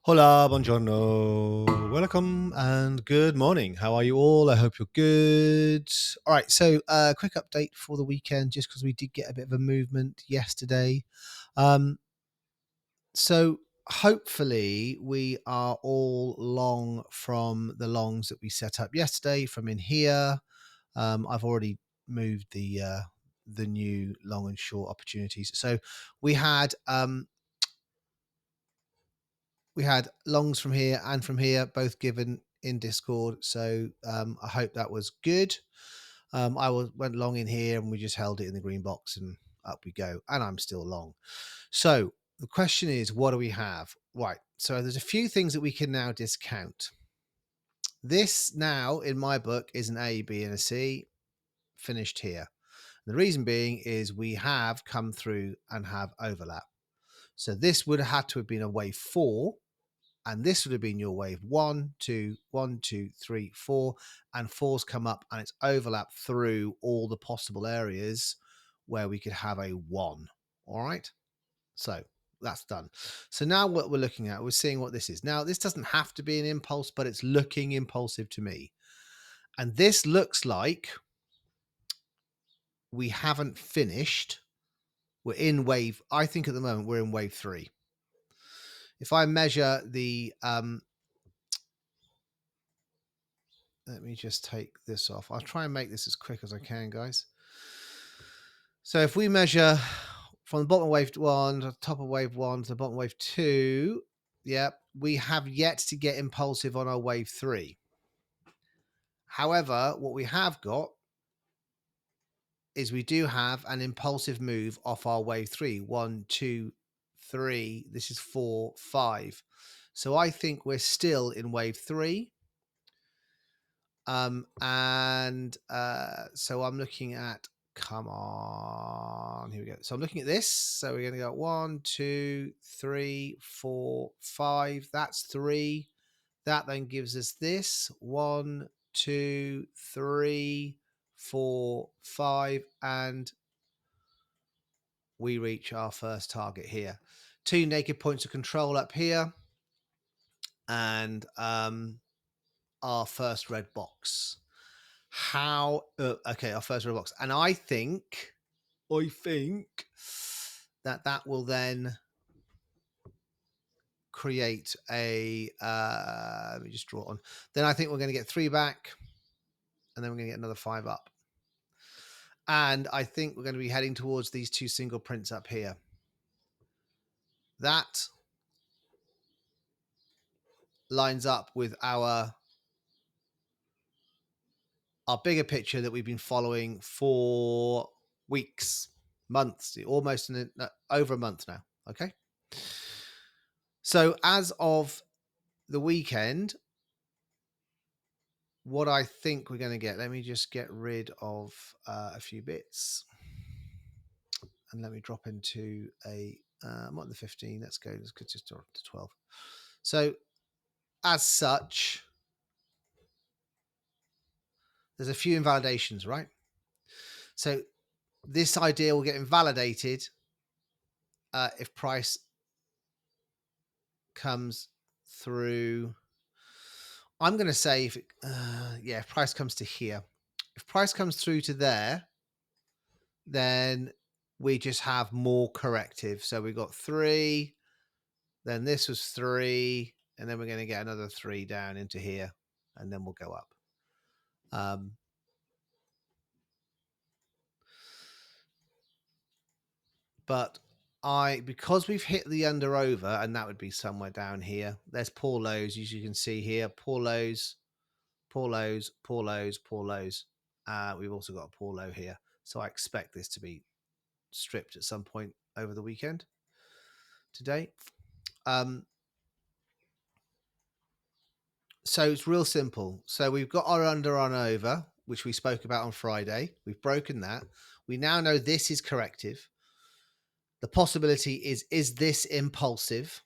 Hola, buongiorno, welcome, and good morning. How are you all? I hope you're good. All right, so quick update for the weekend, just because we did get a bit of a movement yesterday. Um, so hopefully we are all long from the longs that we set up yesterday from in here. I've already moved the new long and short opportunities. So we had we had longs from here and from here, both given in Discord. So I hope that was good. Went long in here and we just held it in the green box and up we go. And I'm still long. So the question is, what do we have? Right. So there's a few things that we can now discount. This now, in my book, is an A, B, and a C finished here. The reason being is we have come through and have overlap. So this would have had to have been a wave 4, and this would have been your wave 1, 2, 1, 2, 3, 4, and 4's come up and it's overlapped through all the possible areas where we could have a 1. All right, so that's done. So now what we're looking at, we're seeing what this is. Now this doesn't have to be an impulse, but it's looking impulsive to me, and this looks like we haven't finished. We're in wave, I think at the moment we're in wave 3. If I measure the let me just take this off. I'll try and make this as quick as I can, guys. So if we measure from the bottom of wave 1 to the top of wave 1 to the bottom of wave 2, yeah, we have yet to get impulsive on our wave 3. However, what we have got is we do have an impulsive move off our wave 3. 1, 2, 3. This is 4, 5. So I think we're still in wave 3. So I'm looking at, come on, here we go. So I'm looking at this. So we're going to go 1, 2, 3, 4, 5. That's 3. That then gives us this 1, 2, 3, 4, 5, and we reach our first target here. 2 naked points of control up here, and our first red box. Our first red box, and I think that will then create a let me just draw it on. Then I think we're going to get 3 back, and then we're going to get another 5 up, and I think we're going to be heading towards these 2 single prints up here. That lines up with our bigger picture that we've been following for weeks, months, almost over a month now. Okay. So as of the weekend, what I think we're going to get, let me just get rid of a few bits. And let me drop into I'm on the 15. Let's just to 12. So as such, there's a few invalidations, right? So this idea will get invalidated if price comes through. I'm going to say if price comes to here. If price comes through to there, then we just have more corrective. So we got 3, then this was 3, and then we're going to get another 3 down into here, and then we'll go up. But because we've hit the under over, and that would be somewhere down here. There's poor lows, as you can see here. Poor lows, poor lows, poor lows, poor lows. We've also got a poor low here. So I expect this to be stripped at some point over the weekend today. So it's real simple. So we've got our under on over, which we spoke about on Friday. We've broken that. We now know this is corrective. The possibility is this impulsive?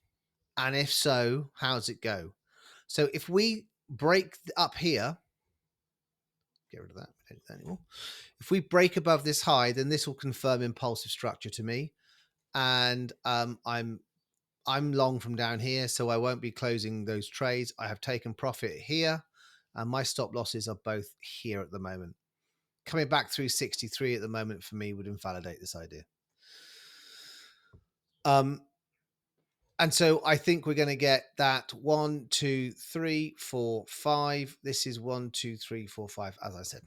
And if so, how does it go? So if we break up here, get rid of that, we don't do that anymore. If we break above this high, then this will confirm impulsive structure to me. And I'm I'm long from down here, so I won't be closing those trades. I have taken profit here, and my stop losses are both here at the moment. Coming back through 63 at the moment for me would invalidate this idea. And so I think we're going to get that 1, 2, 3, 4, 5. This is 1, 2, 3, 4, 5, as I said.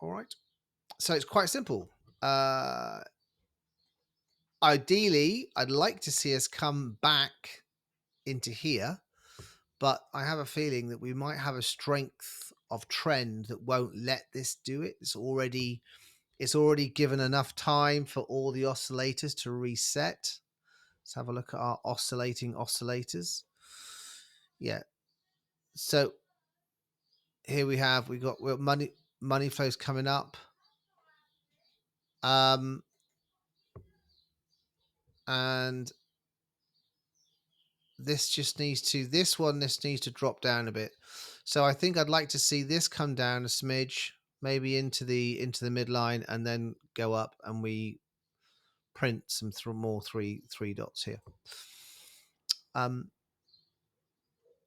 All right. So it's quite simple. Ideally, I'd like to see us come back into here, but I have a feeling that we might have a strength of trend that won't let this do it. It's already given enough time for all the oscillators to reset. Let's have a look at our oscillating oscillators. Yeah. So here we've got money flows coming up. And this needs to drop down a bit. So I think I'd like to see this come down a smidge, maybe into the midline, and then go up, and we print some more three dots here.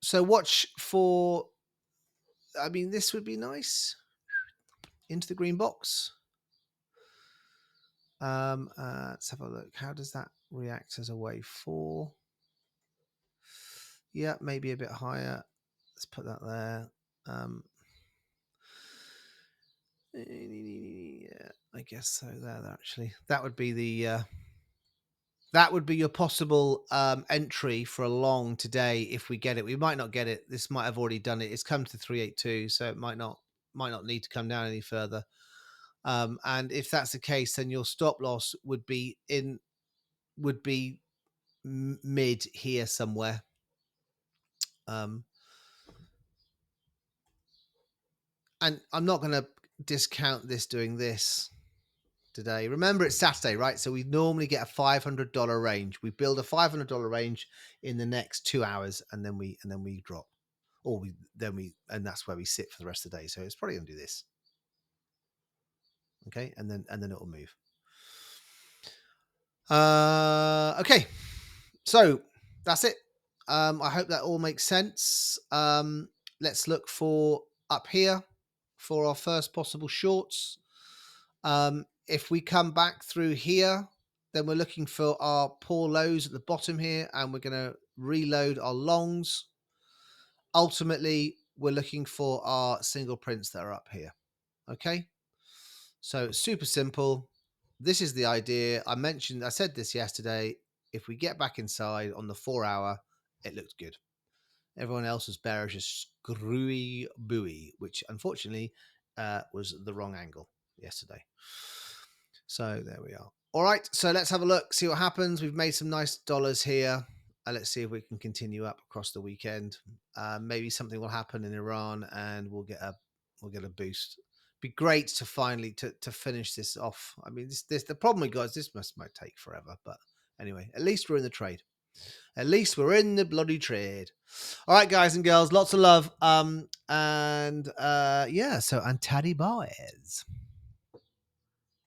So watch for, I mean, this would be nice into the green box. Let's have a look. How does that react as a wave 4? Yeah, maybe a bit higher. Let's put that there. Yeah, I guess so. There, actually, that would be the your possible entry for a long today if we get it. We might not get it. This might have already done it. It's come to 382, so it might not need to come down any further. And if that's the case, then your stop loss would be mid here somewhere. And I'm not going to discount this doing this today. Remember, it's Saturday, right? So we normally get a $500 range. We build a $500 range in the next 2 hours, and then we drop, and that's where we sit for the rest of the day. So it's probably going to do this, okay, and then it will move. Okay, so that's it. I hope that all makes sense. Let's look for up here for our first possible shorts. If we come back through here, then we're looking for our poor lows at the bottom here, and we're going to reload our longs. Ultimately, we're looking for our single prints that are up here. Okay, so super simple. This is the idea. I said this yesterday. If we get back inside on the 4 hour, it looks good. Everyone else was bearish as screwy buoy, which unfortunately was the wrong angle yesterday. So there we are. All right, so let's have a look, see what happens. We've made some nice dollars here. Let's see if we can continue up across the weekend. Maybe something will happen in Iran, and we'll get a boost. Be great to finally to finish this off. I mean, this the problem we got is this might take forever, but anyway, at least we're in the trade. At least we're in the bloody trade. All right, guys and girls, lots of love. Yeah, so Antari Boys.